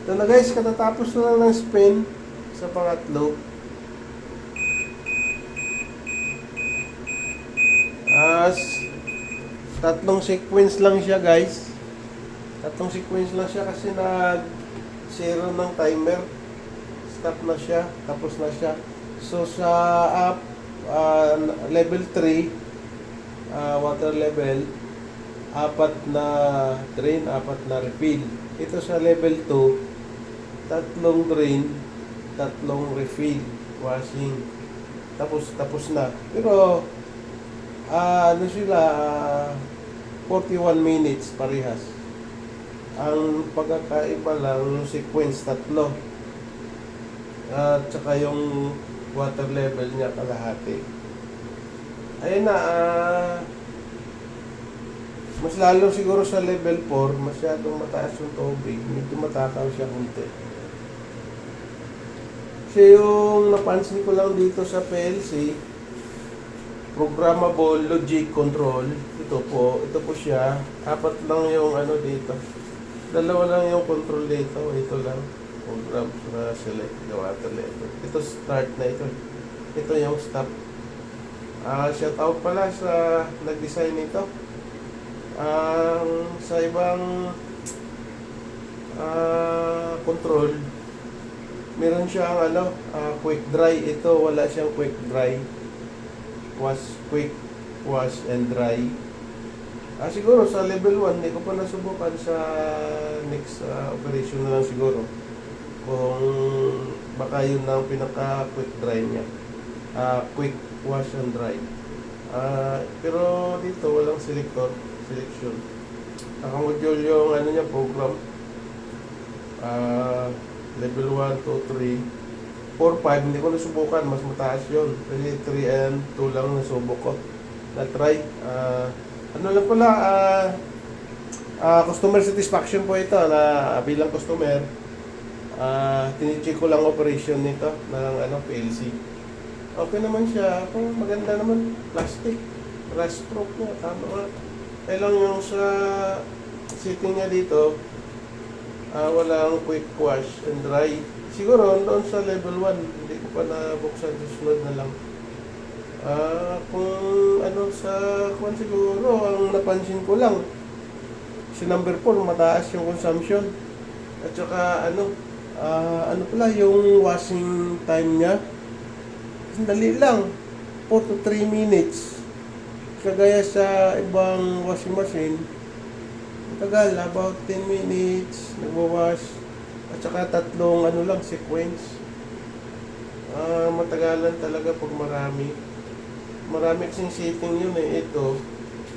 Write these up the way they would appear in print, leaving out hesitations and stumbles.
Ito na guys, katatapos na lang ng spin sa pangatlo. As tatlong sequence lang siya guys. Tatlong sequence lang siya kasi nag-zero ng timer. Stop na siya, tapos na siya. So sa up, level 3, water level, apat na drain, apat na refill. Ito sa level 2, tatlong drain, tatlong refill, washing. Tapos na. Pero ano sila, 41 minutes parehas. Ang pagkakaiba lang yung sequence tatlo. At saka yung water level niya kalahati. Ayun na, mas lalo siguro sa level 4, masyadong mataas yung tubig. Medyo matakal siya kunti. Kasi yung napansin ko lang dito sa PLC, programmable logic control, ito po siya. Apat lang yung ano dito. Dalawa lang yung control dito. Ito lang. Program na select the water level. Ito start na ito. Ito yung stop. Shout out pala sa nag-design nito. Sa ibang control, meron siyang quick dry. Ito wala siyang quick dry. Quick wash and dry. Siguro sa level 1 hindi ko pa nasubukan. Sa next operation na lang siguro kung baka yun na ang pinaka quick dry niya, quick wash and dry. Pero dito walang selection. Naka-module yung ano niya, program. Level 1, 2, 3, 4, 5 hindi ko nasubukan, mas mataas yun kasi 3 and 2 lang nasubok ko na try. Ano lang pala, customer satisfaction po ito na bilang customer. Tinicheck ko lang operation nito ng PLC. Okay naman siya. Maganda naman. Plastic. Rust proof niya. Tama nga. Kaya lang yung sa setting niya dito, walang quick wash and dry. Siguro doon sa level 1, hindi ko pa nabuksan. Susunod na lang. Kung kung siguro, ang napansin ko lang, si number 4, mataas yung consumption. At saka pala yung washing time niya, sandali lang, 4 to 3 minutes. Kagaya sa ibang washing machine, tagal, about 10 minutes nagwawash. At saka tatlong sequence. Matagalan talaga pag marami. Marami kasing setting yun eh. Ito,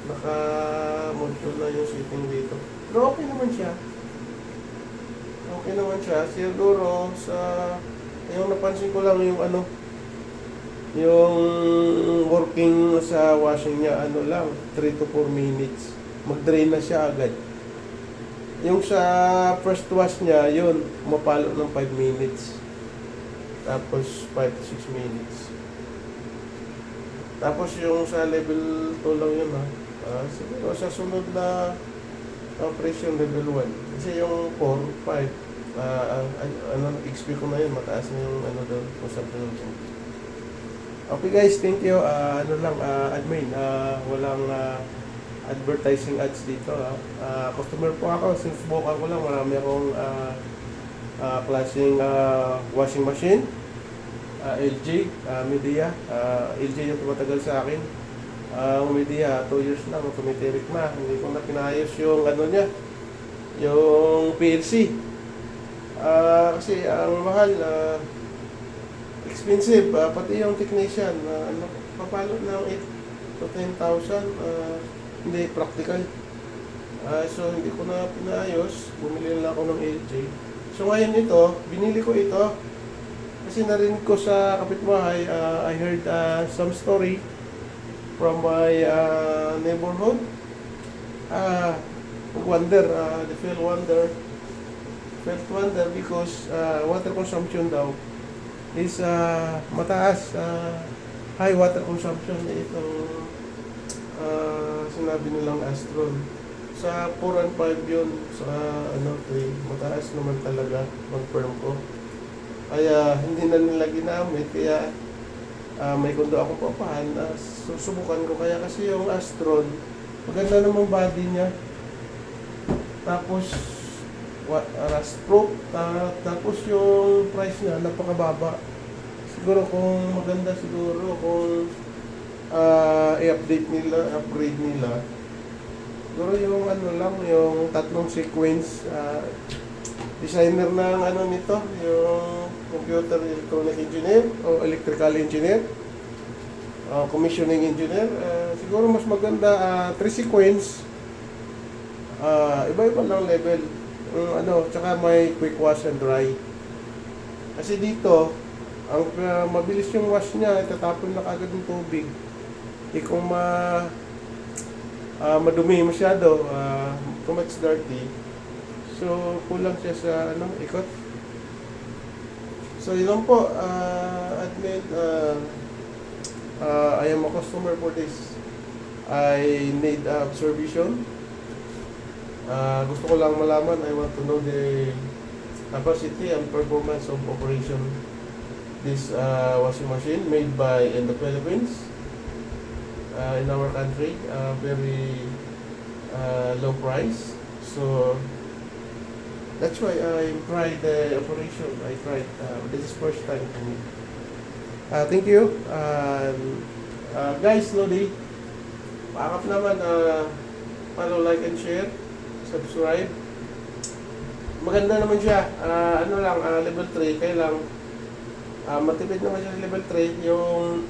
naka-module na yung setting dito. Pero okay naman siya. Okay naman siya. Siguro yung napansin ko lang yung yung working sa washing niya, lang, 3 to 4 minutes. Mag-drain na siya agad. Yung sa first wash niya, yun, mapalo ng 5 minutes. Tapos 5 to 6 minutes. Tapos yung sa level 2 lang yun siguro sa sunod na operation level 1. Kasi yung 4, 5, XP ko na yun, mataas na yung doon, consumption ng. Okay guys, thank you. Admin, walang advertising ads dito. Customer po ako, sinusubukan ko lang, marami akong klaseng washing machine. LG, Midea. LG yung tumatagal sa akin. Midea, 2 years lang, tumitirik na. Hindi ko na pinayos yung niya, yung PLC. Kasi ang mahal, expensive, pati yung technician, papalo ng 8 to 10,000, hindi practical. So hindi ko na pinayos, bumili lang ako ng LG. So ngayon binili ko ito kasi narinig ko sa kapitbahay. I heard some story from my neighborhood. They felt wonder because water consumption daw is mataas, high water consumption itong sinabi nilang Astron. Sa 4 and 5 yun. Sa 3. Mataas naman talaga. Confirm ko. Kaya hindi na nila ginamit. Kaya may kondo akong papahan. Susubukan ko. Kaya kasi yung Astron, maganda namang body niya. Tapos, rust proof. Tapos yung price niya, napakababa. Siguro kung maganda siguro kung i-update nila, upgrade nila. Siguro yung yung tatlong sequence, designer ng nito, yung computer electronic engineer o electrical engineer, commissioning engineer, siguro mas maganda 3 sequence, iba-iba lang level, tsaka may quick wash and dry. Kasi dito, ang mabilis yung wash niya, itatapon na kagad ng tubig. Kung madumi masyado, too much dirty, so kulang siya sa ikot. So yun lang po, admin, I am a customer for this. I need observation. Gusto ko lang malaman, I want to know the capacity and performance of operation this washing machine made by in the Philippines, in our country, very low price. So that's why I tried the operation. I tried. This is first time for me. Thank you. Guys, Lodi, paakap naman, follow, like, and share. Subscribe. Maganda naman siya. Level 3. Kaya lang, matipid naman siya level 3. Yung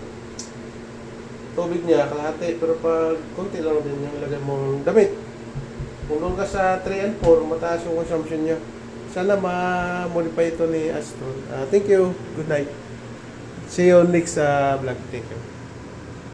tubig niya, kalahati. Pero pag konti lang din yung ilagay mong damit. Kung doon ka sa 3 and 4, mataas yung consumption niya. Sana ma-modify ito ni Astron. Thank you. Good night. See you next vlog. Thank you.